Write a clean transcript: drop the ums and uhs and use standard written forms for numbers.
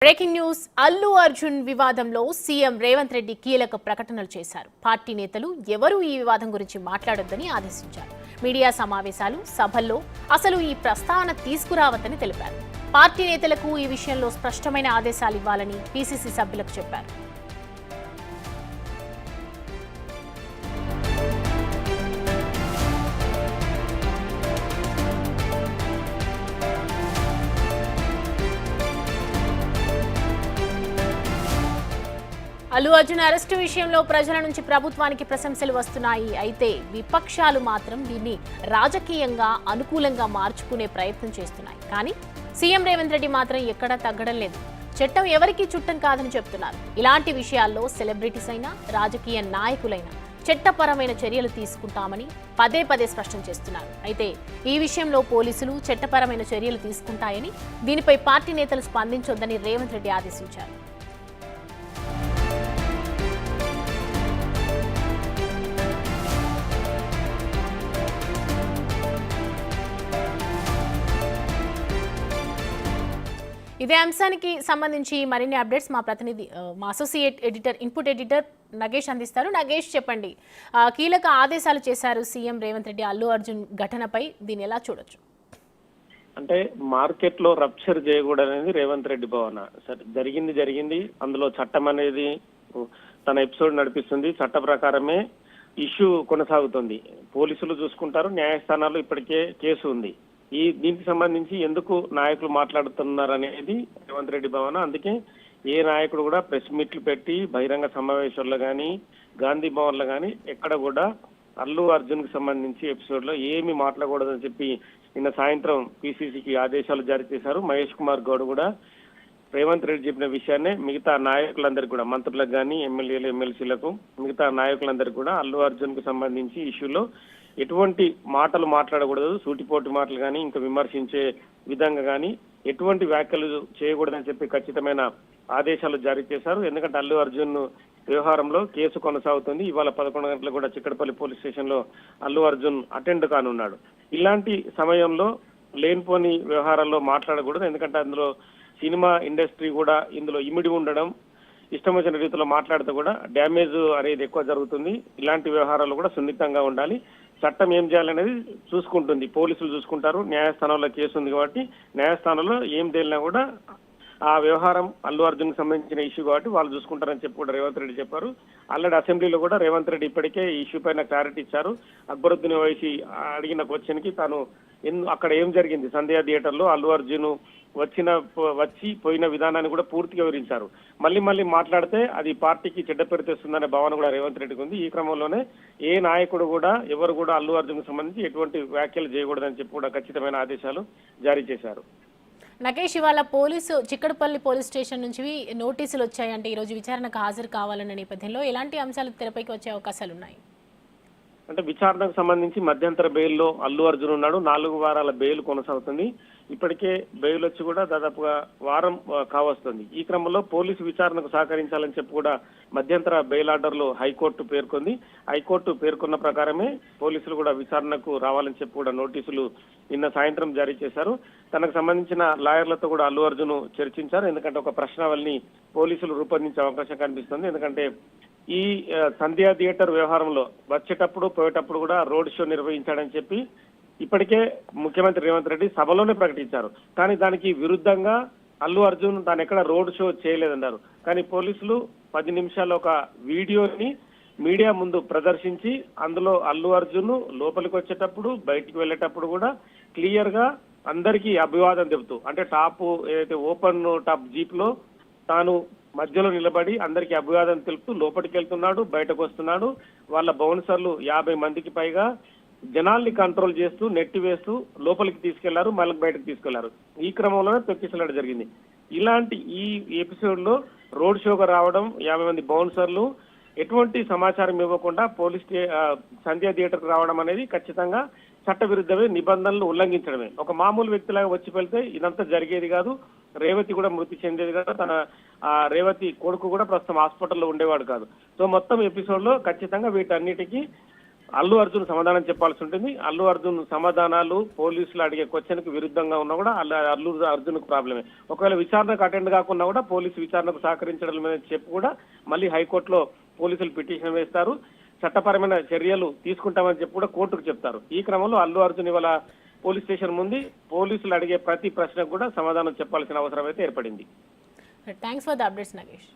Breaking news Allu Arjun వివాదంలో CM Revanth Reddy కీలక ప్రకటనలు చేశారు. పార్టీ నేతలు ఎవరూ ఈ వివాదం గురించి మాట్లాడొద్దని ఆదేశించారు. మీడియా సమావేశాలు, సభల్లో అసలు ఈ ప్రస్తావన తీసుకురావద్దని తెలిపారు. పార్టీ నేతలకు ఈ విషయంలో స్పష్టమైన ఆదేశాలు ఇవ్వాలని పీసీసీ సభ్యులకు చెప్పారు. అల్లు అర్జున్ అరెస్టు విషయంలో ప్రజల నుంచి ప్రభుత్వానికి ప్రశంసలు వస్తున్నాయి. అయితే విపక్షాలు మాత్రం దీన్ని రాజకీయంగా అనుకూలంగా మార్చుకునే ప్రయత్నం చేస్తున్నాయి. కానీ సీఎం రేవంత్ రెడ్డి మాత్రం ఎక్కడా తగ్గడం లేదు. చట్టం ఎవరికీ చుట్టం కాదని చెప్తున్నారు. ఇలాంటి విషయాల్లో సెలబ్రిటీస్ అయినా రాజకీయ నాయకులైనా చట్టపరమైన చర్యలు తీసుకుంటామని పదే పదే స్పష్టం చేస్తున్నారు. అయితే ఈ విషయంలో పోలీసులు చట్టపరమైన చర్యలు తీసుకుంటాయని, దీనిపై పార్టీ నేతలు స్పందించొద్దని రేవంత్ రెడ్డి ఆదేశించారు. ఇదే అంశానికి సంబంధించి మరిన్ని అప్డేట్స్ మా ప్రతినిధి మా associate editor input editor Nagesh అందిస్తారు. నగేష్, చెప్పండి, కీలక ఆదేశాలు చేశారు సీఎం రేవంత్ రెడ్డి అల్లు అర్జున్ ఘటనపై, దీన్ని ఎలా చూడొచ్చు? అంటే మార్కెట్ లో రప్చర్ చేయకూడదనేది రేవంత్ రెడ్డి భావన. సరే, జరిగింది. అందులో చట్టం అనేది తన ఎపిసోడ్ నడిపిస్తుంది. చట్ట ప్రకారమే ఇష్యూ కొనసాగుతుంది. పోలీసులు చూసుకుంటారు, న్యాయస్థానాల్లో ఇప్పటికే కేసు ఉంది. దీనికి సంబంధించి ఎందుకు నాయకులు మాట్లాడుతున్నారు అనేది రేవంత్ రెడ్డి భావన. అందుకే ఏ నాయకుడు కూడా ప్రెస్ మీట్లు పెట్టి బహిరంగ సమావేశాల్లో కానీ గాంధీ భవన్లో కానీ ఎక్కడ కూడా అల్లు అర్జున్ కి సంబంధించి ఎపిసోడ్ లో ఏమి మాట్లాడకూడదని చెప్పి నిన్న సాయంత్రం పీసీసీకి ఆదేశాలు జారీ చేశారు. మహేష్ కుమార్ గౌడ్ కూడా రేవంత్ రెడ్డి చెప్పిన విషయాన్నే మిగతా నాయకులందరికీ కూడా, మంత్రులకు కానీ ఎమ్మెల్యేలు ఎమ్మెల్సీలకు మిగతా నాయకులందరికీ కూడా అల్లు అర్జున్ కు సంబంధించి ఇష్యూలో ఎటువంటి మాటలు మాట్లాడకూడదు, సూటిపోటి మాటలు కానీ ఇంకా విమర్శించే విధంగా కానీ ఎటువంటి వ్యాఖ్యలు చేయకూడదని చెప్పి ఖచ్చితమైన ఆదేశాలు జారీ చేశారు. ఎందుకంటే అల్లు అర్జున్ వ్యవహారంలో కేసు కొనసాగుతుంది. ఇవాళ 11 గంటలకు కూడా చిక్కడపల్లి పోలీస్ స్టేషన్ లో అల్లు అర్జున్ అటెండ్ కానున్నాడు. ఇలాంటి సమయంలో లేనిపోని వ్యవహారాల్లో మాట్లాడకూడదు. ఎందుకంటే అందులో సినిమా ఇండస్ట్రీ కూడా ఇందులో ఇమిడి ఉండడం, ఇష్టం వచ్చిన రీతిలో మాట్లాడితే కూడా డ్యామేజ్ అనేది ఎక్కువ జరుగుతుంది. ఇలాంటి వ్యవహారాలు కూడా సున్నితంగా ఉండాలి. చట్టం ఏం చేయాలనేది చూసుకుంటుంది, పోలీసులు చూసుకుంటారు. న్యాయస్థానంలో కేసు ఉంది కాబట్టి న్యాయస్థానంలో ఏం తేలినా కూడా ఆ వ్యవహారం అల్లు అర్జున్ కి సంబంధించిన ఇష్యూ కాబట్టి వాళ్ళు చూసుకుంటారని చెప్పి కూడా రేవంత్ రెడ్డి చెప్పారు. ఆల్రెడీ అసెంబ్లీలో కూడా రేవంత్ రెడ్డి ఇప్పటికే ఈ ఇష్యూ పైన క్లారిటీ ఇచ్చారు. అక్బరుద్దీన్ ఓవైసీ అడిగిన క్వశ్చన్ కి తాను అక్కడ ఏం జరిగింది, సంధ్యా థియేటర్ లో అల్లు అర్జున్ పోయిన విధానాన్ని కూడా పూర్తిగా వివరించారు. మళ్ళీ మాట్లాడితే అది పార్టీకి చెడ్డ పేరు తెస్తుందనే భావన కూడా రేవంత్ రెడ్డికి ఉంది. ఈ క్రమంలోనే ఏ నాయకుడు కూడా ఎవరు కూడా అల్లు అర్జున్ కు సంబంధించి ఎటువంటి వ్యాఖ్యలు చేయకూడదని చెప్పి కూడా ఖచ్చితమైన ఆదేశాలు జారీ చేశారు. నగేష్, ఇవాళ చిక్కడపల్లి పోలీస్ స్టేషన్ నుంచి నోటీసులు వచ్చాయంటే ఈరోజు విచారణకు హాజరు కావాలన్న నేపథ్యంలో ఎలాంటి అంశాలు తెరపైకి వచ్చే అవకాశాలు ఉన్నాయి? అంటే విచారణకు సంబంధించి మధ్యంతర బెయిల్లో అల్లు అర్జున్ ఉన్నాడు. 4 వారాల బెయిల్ కొనసాగుతుంది. ఇప్పటికే బెయిల్ వచ్చి కూడా దాదాపుగా వారం కావస్తుంది. ఈ క్రమంలో పోలీసు విచారణకు సహకరించాలని చెప్పి కూడా మధ్యంతర బెయిల్ ఆర్డర్లో హైకోర్టు పేర్కొంది. హైకోర్టు పేర్కొన్న ప్రకారమే పోలీసులు కూడా విచారణకు రావాలని చెప్పి కూడా నోటీసులు నిన్న సాయంత్రం జారీ చేశారు. తనకు సంబంధించిన లాయర్లతో కూడా అల్లు అర్జున్ చర్చించారు. ఎందుకంటే ఒక ప్రశ్నావళిని పోలీసులు రూపొందించే అవకాశం కనిపిస్తుంది. ఎందుకంటే ఈ సంధ్యా థియేటర్ వ్యవహారంలో వచ్చేటప్పుడు పోయేటప్పుడు కూడా రోడ్ షో నిర్వహించాడని చెప్పి ఇప్పటికే ముఖ్యమంత్రి రేవంత్ రెడ్డి సభలోనే ప్రకటించారు. కానీ దానికి విరుద్ధంగా అల్లు అర్జున్ తాను ఎక్కడ రోడ్ షో చేయలేదన్నారు. కానీ పోలీసులు 10 నిమిషాల ఒక వీడియోని మీడియా ముందు ప్రదర్శించి అందులో అల్లు అర్జున్ లోపలికి వచ్చేటప్పుడు బయటికి వెళ్ళేటప్పుడు కూడా క్లియర్ గా అందరికీ అభివాదం చెబుతూ, అంటే టాప్ ఏదైతే ఓపెన్ టాప్ జీప్ లో తాను మధ్యలో నిలబడి అందరికీ అభివాదం తెలుపుతూ లోపలికి వెళ్తున్నాడు, బయటకు వస్తున్నాడు. వాళ్ళ బౌన్సర్లు 50 మందికి పైగా జనాల్ని కంట్రోల్ చేస్తూ నెట్టి వేస్తూ లోపలికి తీసుకెళ్లారు, మళ్ళీ బయటకు తీసుకెళ్లారు. ఈ క్రమంలోనే తొక్కిసలాట జరిగింది. ఇలాంటి ఈ ఎపిసోడ్ లో రోడ్ షోగా రావడం, 50 మంది బౌన్సర్లు ఎటువంటి సమాచారం ఇవ్వకుండా సంధ్యా థియేటర్కి రావడం అనేది ఖచ్చితంగా చట్టవిరుద్ధమే, నిబంధనలు ఉల్లంఘించడమే. ఒక మామూలు వ్యక్తిలాగా వచ్చి వెళ్తే ఇదంతా జరిగేది కాదు. రేవతి కూడా మృతి చెందేది కాదు. తన రేవతి కొడుకు కూడా ప్రస్తుతం హాస్పిటల్లో ఉండేవాడు కాదు. సో మొత్తం ఎపిసోడ్ లో ఖచ్చితంగా వీటన్నిటికీ అల్లు అర్జున్ సమాధానం చెప్పాల్సి ఉంటుంది. అల్లు అర్జున్ సమాధానాలు పోలీసులు అడిగే క్వశ్చన్కి విరుద్ధంగా ఉన్నా కూడా అల్లు అర్జున్కు ప్రాబ్లమే. ఒకవేళ విచారణకు అటెండ్ కాకుండా కూడా పోలీసు విచారణకు సహకరించడం మీద చెప్పి కూడా మళ్ళీ హైకోర్టులో పోలీసులు పిటిషన్ వేస్తారు, చట్టపరమైన చర్యలు తీసుకుంటామని చెప్పి కూడా కోర్టుకు చెప్తారు. ఈ క్రమంలో అల్లు అర్జున్ ఇవాళ పోలీస్ స్టేషన్ ముందు పోలీసులు అడిగే ప్రతి ప్రశ్నకు కూడా సమాధానం చెప్పాల్సిన అవసరం అయితే ఏర్పడింది. Thanks for the updates Nagesh.